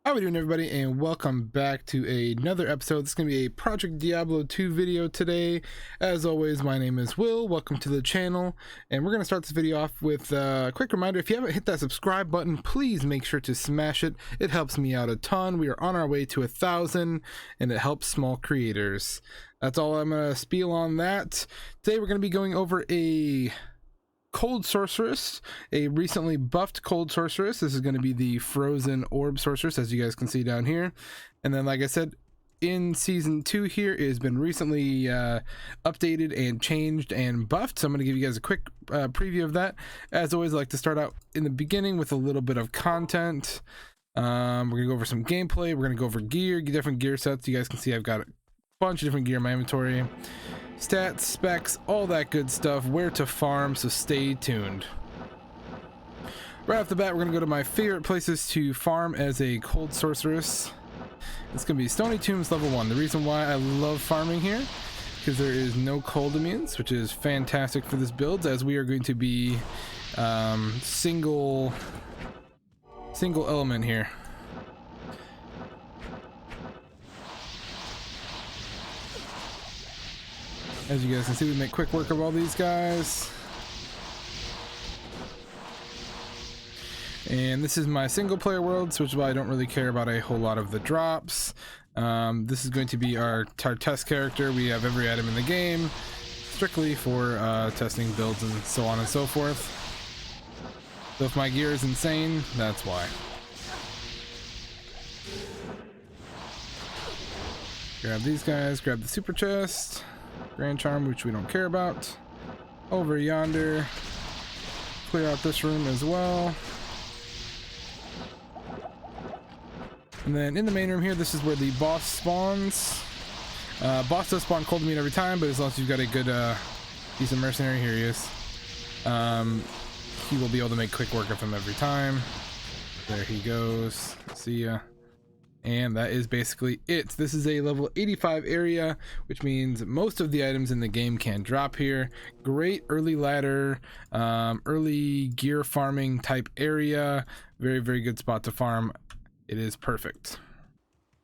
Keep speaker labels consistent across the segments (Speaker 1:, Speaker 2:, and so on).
Speaker 1: How we doing, everybody, and welcome back to another episode. This is going to be a Project Diablo 2 video today. As always, my name is Will. Welcome to the channel, and we're going to start this video off with a quick reminder. If you haven't hit that subscribe button, please make sure to smash it. It helps me out a ton. We are on our way to 1,000, and it helps small creators. That's all I'm going to spiel on that. Today we're going to be going over a Cold Sorceress, a recently buffed Cold Sorceress. This is going to be the Frozen Orb Sorceress, as you guys can see down here. And then, like I said, in Season 2 here, it has been recently updated and changed and buffed. So I'm going to give you guys a quick preview of that. As always, I like to start out in the beginning with a little bit of content. We're going to go over some gameplay. We're going to go over gear, different gear sets. You guys can see I've got a bunch of different gear in my inventory. Stats, specs, all that good stuff, where to farm, so stay tuned. Right off the bat, we're going to go to my favorite places to farm as a Cold Sorceress. It's going to be Stony Tombs level 1. The reason why I love farming here, because there is no cold immunes, which is fantastic for this build, as we are going to be single element here. As you guys can see, we make quick work of all these guys. And this is my single player world, which is why I don't really care about a whole lot of the drops. This is going to be our test character. We have every item in the game, strictly for testing builds and so on and so forth. So if my gear is insane, that's why. Grab these guys, grab the super chest. Grand Charm, which we don't care about. Over yonder. Clear out this room as well. And then in the main room here, this is where the boss spawns. Boss does spawn cold immune every time, but as long as you've got a good, decent mercenary, here he is. He will be able to make quick work of him every time. There he goes. See ya. And that is basically it. This is a level 85 area, which means most of the items in the game can drop here. Great early ladder, early gear farming type area. Very, very good spot to farm. It is perfect.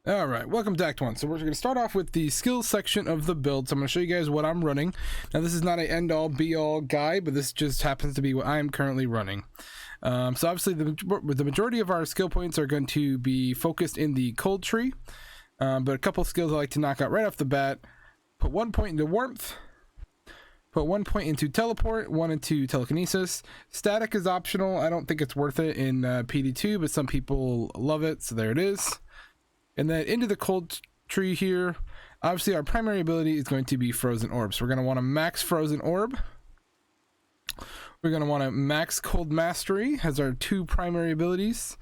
Speaker 1: All right, welcome to Act 1. So we're going to start off with the skills section of the build. So I'm going to show you guys what I'm running. Now, this is not an end-all, be-all guide, but this just happens to be what I'm currently running. So obviously the majority of our skill points are going to be focused in the cold tree, but a couple skills I like to knock out right off the bat. Put 1 point into warmth, put 1 point into teleport, 1 into telekinesis. Static is optional. I don't think it's worth it in PD2, but some people love it, so there it is. And then into the cold tree here, obviously our primary ability is going to be Frozen Orb. So we're going to want to max Frozen Orb. We're going to want to max Cold Mastery as our two primary abilities.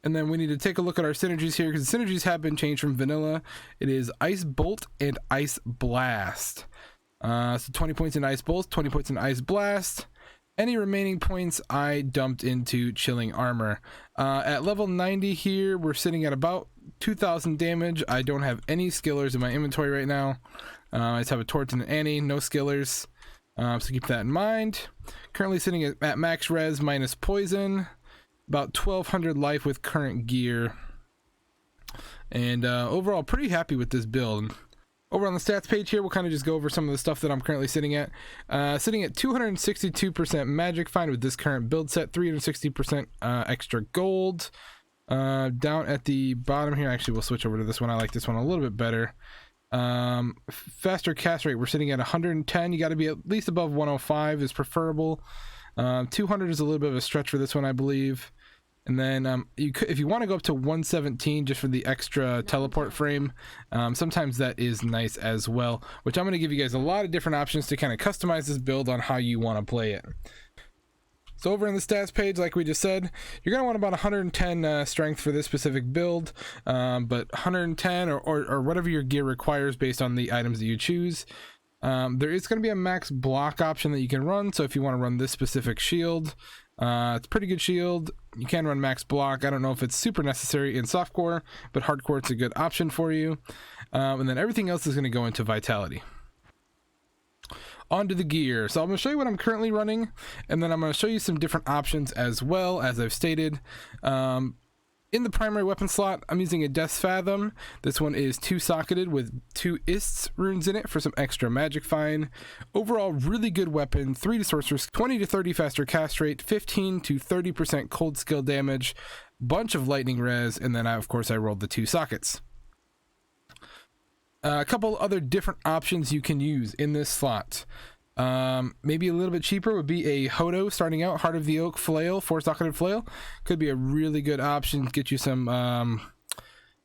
Speaker 1: And then we need to take a look at our synergies here, because the synergies have been changed from vanilla. It is Ice Bolt and Ice Blast. So 20 points in Ice Bolt, 20 points in Ice Blast. Any remaining points I dumped into Chilling Armor. At level 90 here, we're sitting at about 2,000 damage. I don't have any skillers in my inventory right now. I just have a Torch and an Annie, no skillers. So keep that in mind. Currently sitting at max res minus poison, about 1,200 life with current gear, and overall pretty happy with this build. Over on the stats page here, we'll kind of just go over some of the stuff that I'm currently sitting at. Sitting at 262% magic find with this current build set, 360% extra gold. Down at the bottom here, actually we'll switch over to this one. I like this one a little bit better. Faster cast rate, we're sitting at 110. You got to be at least above 105 is preferable. 200 is a little bit of a stretch for this one, I believe. And then if you want to go up to 117 just for the extra teleport frame, sometimes that is nice as well, which I'm going to give you guys a lot of different options to kind of customize this build on how you want to play it. So over in the stats page, like we just said, you're going to want about 110 strength for this specific build, but 110 or whatever your gear requires based on the items that you choose. There is going to be a max block option that you can run, so if you want to run this specific shield, it's a pretty good shield. You can run max block. I don't know if it's super necessary in softcore, but hardcore it's a good option for you. And then everything else is going to go into vitality. onto the gear. So I'm going to show you what I'm currently running, and then I'm going to show you some different options as well, as I've stated. In In the primary weapon slot, I'm using a Death's Fathom. This one is 2-socketed with 2 Ists runes in it for some extra magic find. Overall, really good weapon. 3 to sorceress, 20 to 30 faster cast rate, 15 to 30% cold skill damage, bunch of lightning res, and then of course I rolled the 2 sockets. A couple other different options you can use in this slot. Maybe a little bit cheaper would be a Hodo starting out, Heart of the Oak flail, 4-socketed flail. Could be a really good option. Get you some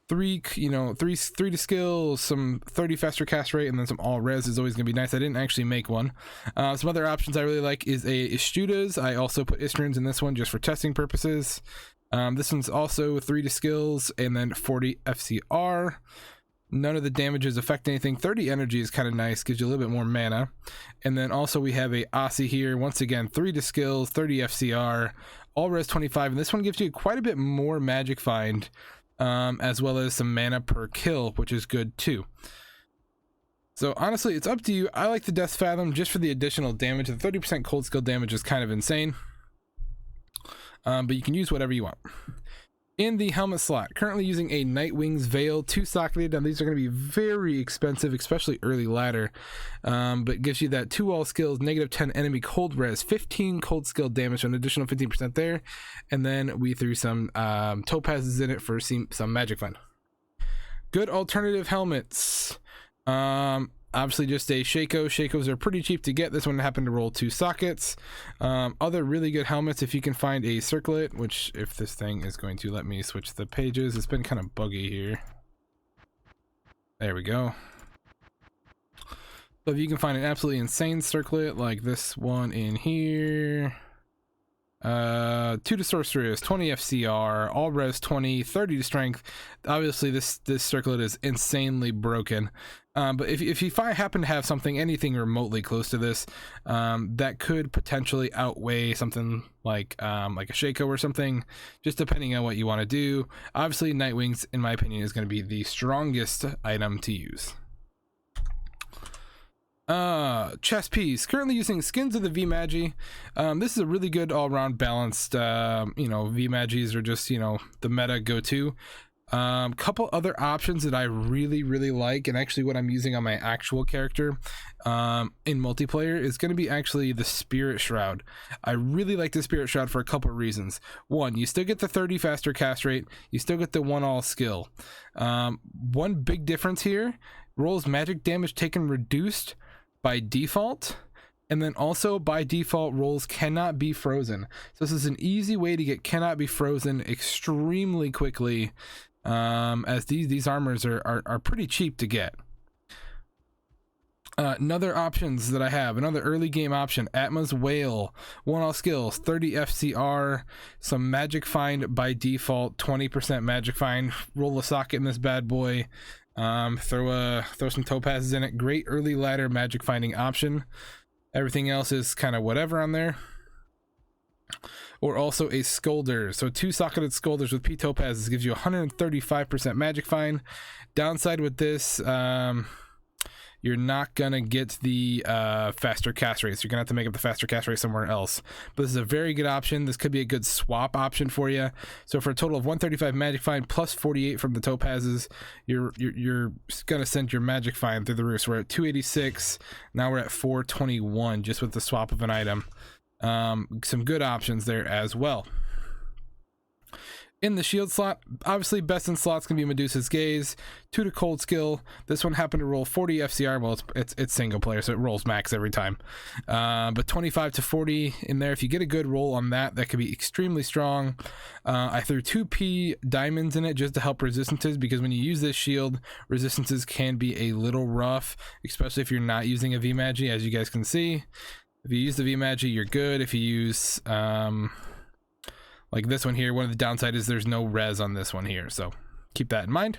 Speaker 1: 3 to skill, some 30 faster cast rate, and then some all res is always gonna be nice. I didn't actually make one. Some other options I really like is a Ishtudas. I also put Istrunes in this one just for testing purposes. This one's also 3 to skills and then 40 FCR. None of the damages affect anything. 30 energy is kind of nice, gives you a little bit more mana. And then also we have a Aussie here. Once again, 3 to skills, 30 FCR, all res 25. And this one gives you quite a bit more magic find, as well as some mana per kill, which is good too. So honestly, it's up to you. I like the Death's Fathom just for the additional damage. The 30% cold skill damage is kind of insane. But you can use whatever you want. In the helmet slot, currently using a Nightwing's Veil, 2-socketed. Now these are going to be very expensive, especially early ladder, but gives you that 2 all skills, -10 enemy cold res, 15 cold skill damage, an additional 15% there, and then we threw some topazes in it for some magic find. Good alternative helmets. Obviously just a Shaco. Shacos are pretty cheap to get. This one happened to roll 2 sockets. Other really good helmets, if you can find a circlet, which if this thing is going to let me switch the pages, it's been kind of buggy here. There we go. So if you can find an absolutely insane circlet like this one in here, 2 to sorceress, 20 FCR, all res 20, 30 to strength. Obviously this circlet is insanely broken, but if you happen to have anything remotely close to this, that could potentially outweigh something like a Shaco or something, just depending on what you want to do. Obviously Nightwings, in my opinion, is going to be the strongest item to use. Chest piece, currently using Skins of the V-Magi. This is a really good all-around balanced, V-Magis are just, the meta go-to. Couple other options that I really like, and actually what I'm using on my actual character in multiplayer is going to be actually the Spirit Shroud. I really like the Spirit Shroud for a couple reasons. One, you still get the 30 faster cast rate, you still get the 1 all skill. One big difference here, rolls magic damage taken reduced by default, and then also by default rolls cannot be frozen. So this is an easy way to get cannot be frozen extremely quickly, as these armors are pretty cheap to get. Another options that I have, another early game option, Atma's Whale, 1 all skills, 30 FCR, some magic find by default, 20% magic find, roll a socket in this bad boy, throw some topazes in it. Great early ladder magic finding option. Everything else is kind of whatever on there. Or also a Scolder, so 2-socketed Scolders with P topazes gives you 135% magic find. Downside with this, you're not gonna get the faster cast rates. You're gonna have to make up the faster cast rate somewhere else. But this is a very good option. This could be a good swap option for you. So for a total of 135 magic find plus 48 from the topazes, you're gonna send your magic find through the roof. So we're at 286. Now we're at 421 just with the swap of an item. Some good options there as well. In the shield slot, obviously best in slots can be Medusa's Gaze, 2 to cold skill. This one happened to roll 40 FCR. Well, it's single player, so it rolls max every time. But 25 to 40 in there. If you get a good roll on that, that could be extremely strong. I threw 2 P diamonds in it just to help resistances, because when you use this shield, resistances can be a little rough, especially if you're not using a V-Magi, as you guys can see. If you use the V-Magi, you're good. If you use like this one here, one of the downside is there's no res on this one here, so keep that in mind.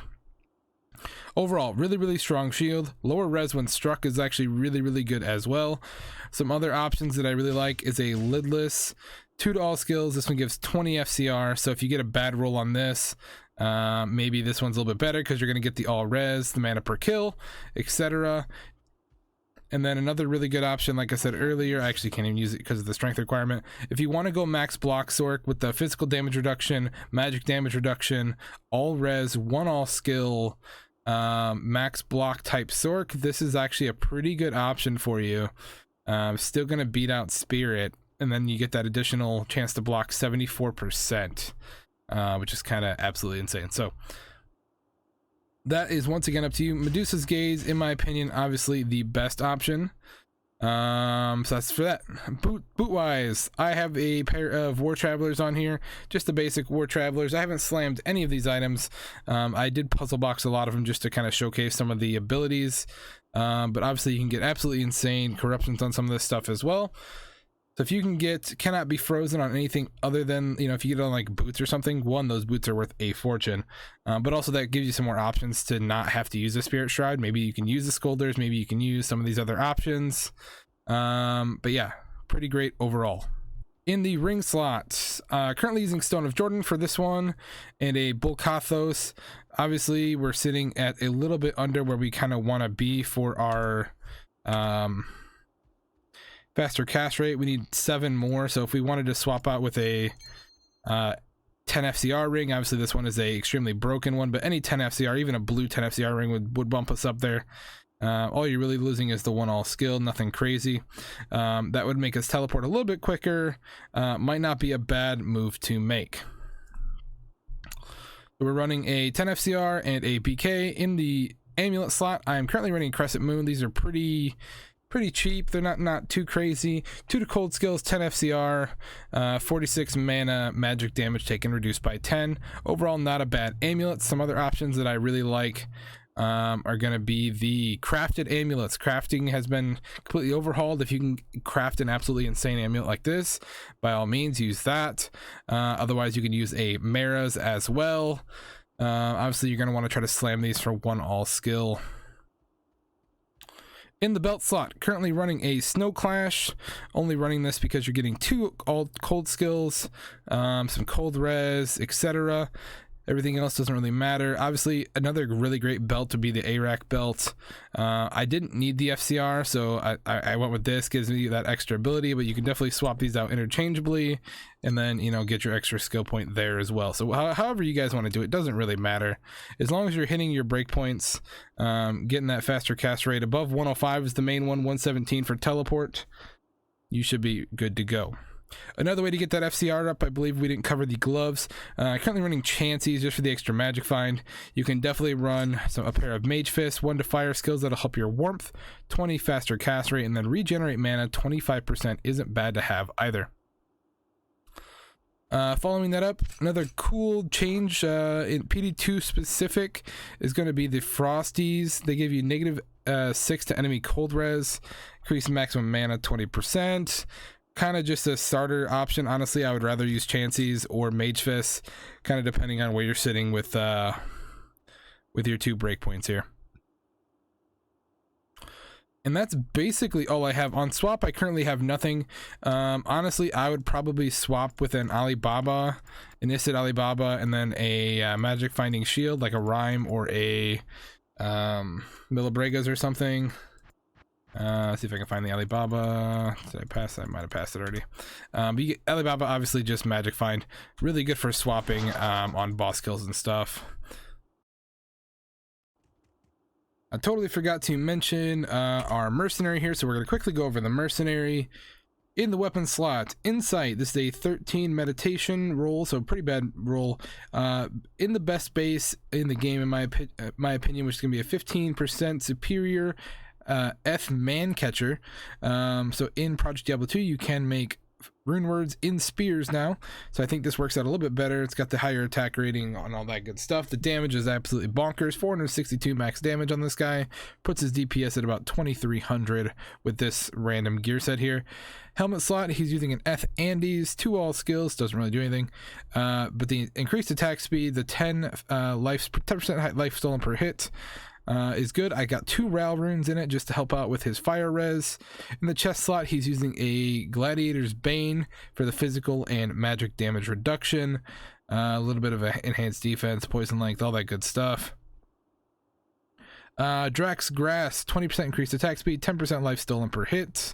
Speaker 1: Overall, really strong shield. Lower res when struck is actually really good as well. Some other options that I really like is a lidless, 2 to all skills. This one gives 20 FCR, so if you get a bad roll on this, maybe this one's a little bit better because you're going to get the all res, the mana per kill, etc. And then another really good option, like I said earlier, I actually can't even use it because of the strength requirement. If you want to go max block Sorc with the physical damage reduction, magic damage reduction, all res, one all skill, max block type Sorc, this is actually a pretty good option for you. Still going to beat out Spirit, and then you get that additional chance to block 74%, which is kind of absolutely insane. So that is once again up to you. Medusa's Gaze, in my opinion, obviously the best option. So that's for that. Boot wise, I have a pair of War Travelers on here, just the basic War Travelers. I haven't slammed any of these items. I did puzzle box a lot of them just to kind of showcase some of the abilities, but obviously you can get absolutely insane corruptions on some of this stuff as well. So if you can get cannot be frozen on anything other than, you know, if you get on like boots or something, one, those boots are worth a fortune, but also that gives you some more options to not have to use a Spirit Shroud. Maybe you can use the Scolders, maybe you can use some of these other options, but yeah, pretty great overall. In the ring slot, currently using Stone of Jordan for this one and a Bulkathos. Obviously we're sitting at a little bit under where we kind of want to be for our faster cast rate. We need 7 more, so if we wanted to swap out with a 10 FCR ring, obviously this one is a extremely broken one, but any 10 FCR, even a blue 10 FCR ring would bump us up there. All you're really losing is the one all skill, nothing crazy. That would make us teleport a little bit quicker. Might not be a bad move to make. We're running a 10 FCR and a BK. In the amulet slot, I am currently running Crescent Moon. These are pretty cheap. They're not too crazy. 2 to cold skills, 10 FCR, 46 mana, magic damage taken reduced by 10. Overall, not a bad amulet. Some other options that I really like are going to be the crafted amulets. Crafting has been completely overhauled. If you can craft an absolutely insane amulet like this, by all means use that. Otherwise you can use a Mara's as well. Obviously you're going to want to try to slam these for one all skill. In the belt slot, currently running a Snow Clash. Only running this because you're getting 2 all cold skills, some cold res, etc. Everything else doesn't really matter. Obviously, another really great belt would be the Arak belt. I didn't need the FCR, so I went with this. Gives me that extra ability, but you can definitely swap these out interchangeably, and then, you know, get your extra skill point there as well. So however you guys want to do it, doesn't really matter. As long as you're hitting your breakpoints, getting that faster cast rate. Above 105 is the main one, 117 for teleport. You should be good to go. Another way to get that FCR up, I believe we didn't cover the gloves. Currently running Chanseys just for the extra magic find. You can definitely run a pair of Mage Fists, 1 to fire skills that'll help your warmth, 20 faster cast rate, and then regenerate mana. 25% isn't bad to have either. Following that up, another cool change in PD2 specific is going to be the Frosties. They give you -6 to enemy cold res, increase maximum mana 20%. Kind of just a starter option. Honestly, I would rather use Chanseys or Mage Fists, kind of depending on where you're sitting with your 2 breakpoints here. And that's basically all I have. On swap, I currently have nothing. Honestly, I would probably swap with an Alibaba, an Isid Alibaba, and then a magic finding shield, like a Rhyme or a Milabregas or something. Let's see if I can find the Alibaba. Did I pass? I might have passed it already. But you get Alibaba, obviously just magic find. Really good for swapping on boss kills and stuff. I totally forgot to mention our mercenary here, so we're going to quickly go over the mercenary. In the weapon slot, Insight, this is a 13 meditation roll, so pretty bad roll. In the best base in the game, in my opinion, which is going to be a 15% superior man catcher. So in Project Diablo 2 you can make rune words in spears now, so I think this works out a little bit better. It's got the higher attack rating and all that good stuff. The damage is absolutely bonkers. 462 max damage on this guy, puts his DPS at about 2300 with this random gear set here. Helmet slot, he's using an Eth Andes, 2 all skills, doesn't really do anything, but the increased attack speed, the 10% life stolen per hit is good. I got 2 Ral runes in it just to help out with his fire res. In the chest slot, he's using a Gladiator's Bane for the physical and magic damage reduction. A little bit of a enhanced defense, poison length, all that good stuff. Drax Grass, 20% increased attack speed, 10% life stolen per hit,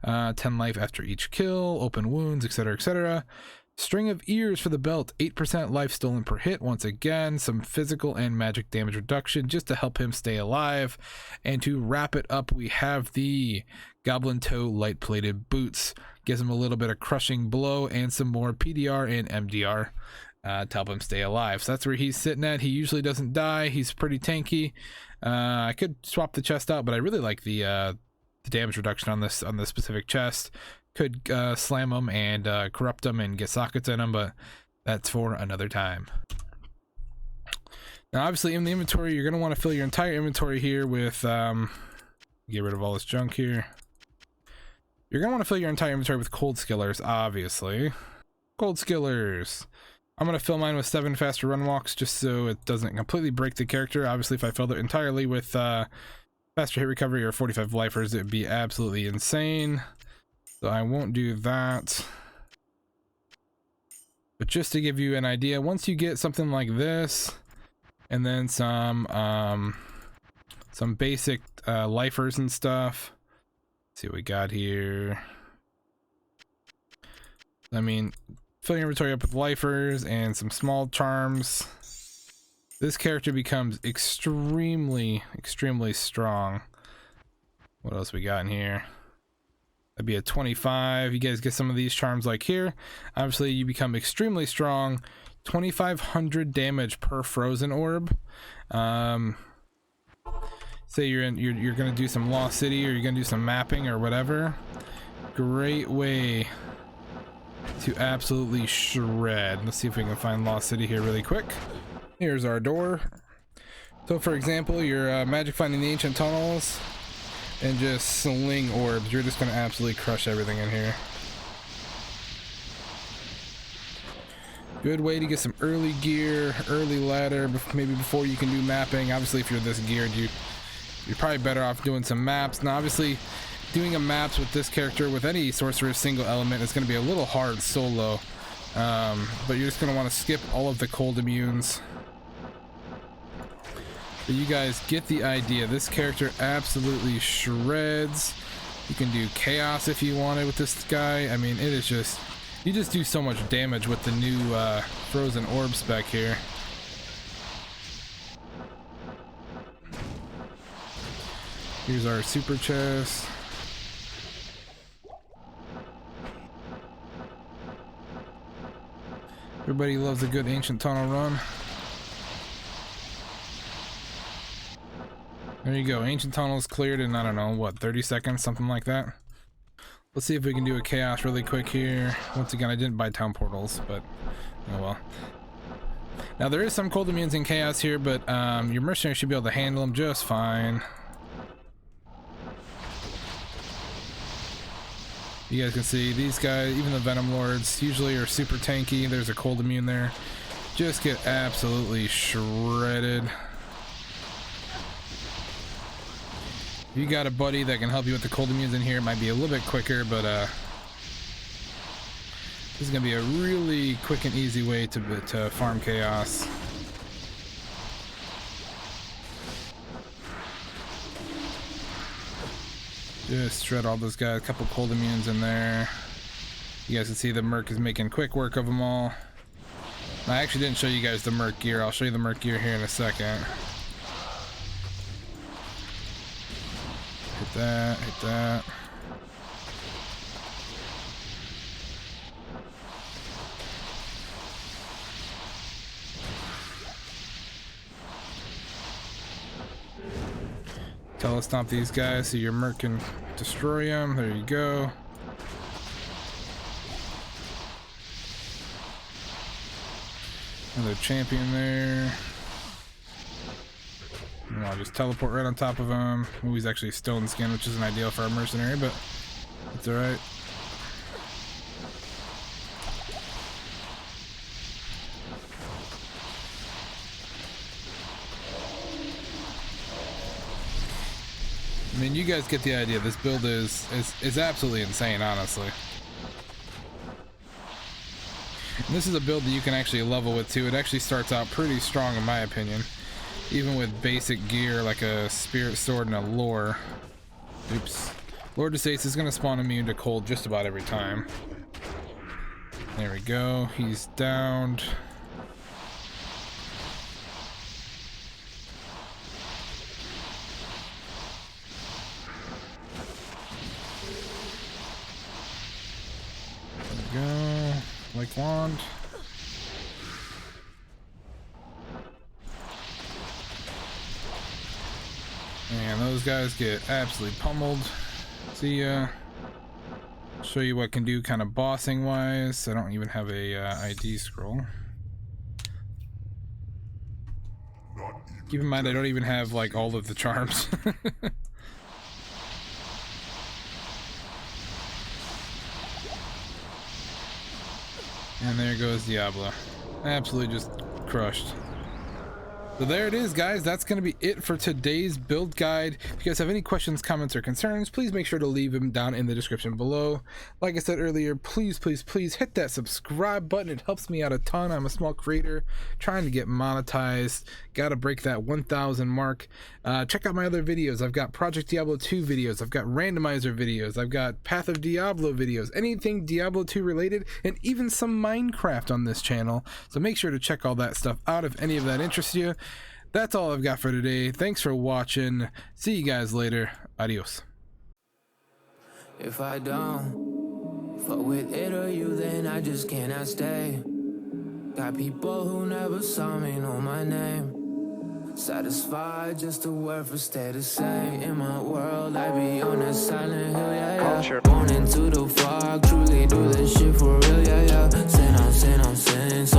Speaker 1: 10 life after each kill, open wounds, etc., etc. String of Ears for the belt, 8% life stolen per hit. Once again, some physical and magic damage reduction just to help him stay alive. And to wrap it up, we have the Goblin Toe light plated boots. Gives him a little bit of crushing blow and some more PDR and MDR to help him stay alive. So that's where he's sitting at. He usually doesn't die. He's pretty tanky. I could swap the chest out, but I really like the damage reduction on this specific chest. Could slam him and corrupt him and get sockets in him, but that's for another time. Now, obviously, in the inventory, you're going to want to fill your entire inventory here with, get rid of all this junk here. You're going to want to fill your entire inventory with cold skillers, obviously. Cold skillers. I'm going to fill mine with 7 faster run walks just so it doesn't completely break the character. Obviously, if I filled it entirely with faster hit recovery or 45 lifers, it would be absolutely insane. So I won't do that. But just to give you an idea, once you get something like this, and then some basic lifers and stuff. Let's see what we got here. I mean, fill your inventory up with lifers and some small charms. This character becomes extremely, extremely strong. What else we got in here? That'd be a 25. You guys get some of these charms like here. Obviously, you become extremely strong. 2,500 damage per frozen orb. Say you're gonna do some Lost City, or you're gonna do some mapping or whatever. Great way to absolutely shred. Let's see if we can find Lost City here really quick. Here's our door. So, for example, you're magic finding the ancient tunnels. And just sling orbs. You're just going to absolutely crush everything in here. Good way to get some early gear, early ladder, maybe before you can do mapping. Obviously, if you're this geared, you're probably better off doing some maps. Now, obviously, doing a maps with this character, with any sorcerer's single element, is going to be a little hard solo. But you're just going to want to skip all of the cold immunes. But you guys get the idea. This character absolutely shreds. You can do chaos if you wanted with this guy. I mean, it is just, you just do so much damage with the new frozen orb spec here. Here's our super chest. Everybody loves a good ancient tunnel run. There you go. Ancient tunnels cleared in, I don't know, what, 30 seconds? Something like that. Let's see if we can do a chaos really quick here. Once again, I didn't buy town portals, but oh well. Now, there is some cold immunes in chaos here, but your mercenary should be able to handle them just fine. You guys can see these guys, even the Venom Lords, usually are super tanky. There's a cold immune there. Just get absolutely shredded. If you got a buddy that can help you with the cold immunes in here, it might be a little bit quicker, but this is gonna be a really quick and easy way to farm chaos. Just shred all those guys. A couple cold immunes in there. You guys can see the Merc is making quick work of them all. I actually didn't show you guys the Merc gear. I'll show you the Merc gear here in a second. Hit that, hit that. Telestomp these guys so your Merc can destroy them. There you go. Another champion there. And I'll just teleport right on top of him. Ooh, he's actually stone skin, which isn't ideal for a mercenary, but it's alright. I mean, you guys get the idea. This build is absolutely insane, honestly. And this is a build that you can actually level with too. It actually starts out pretty strong in my opinion. even with basic gear like a spirit sword and a lore. Oops. Lord of States is going to spawn immune to cold just about every time. There we go. He's downed. There we go. Like wand. And those guys get absolutely pummeled. See ya. Show you what can do kind of bossing wise. I don't even have a ID scroll. Keep in mind I don't even have like all of the charms. And there goes Diablo. Absolutely just crushed. So there it is, guys. That's going to be it for today's build guide. If you guys have any questions, comments, or concerns, please make sure to leave them down in the description below. Like I said earlier, please hit that subscribe button. It helps me out a ton. I'm a small creator trying to get monetized. Got to break that 1,000 mark. Check out my other videos. I've got Project Diablo 2 videos. I've got randomizer videos. I've got Path of Diablo videos. Anything Diablo 2 related, and even some Minecraft on this channel. So make sure to check all that stuff out if any of that interests you. That's all I've got for today. Thanks for watching. See you guys later. Adios.
Speaker 2: If I don't fuck with it or you, then I just cannot stay. Got people who never saw me know my name. Satisfied just to work for stay the same. In my world, I be on that silent hill, yeah, yeah. Born into the fog, truly do this shit for real, yeah, yeah. Sin, I'm sin, I'm sin.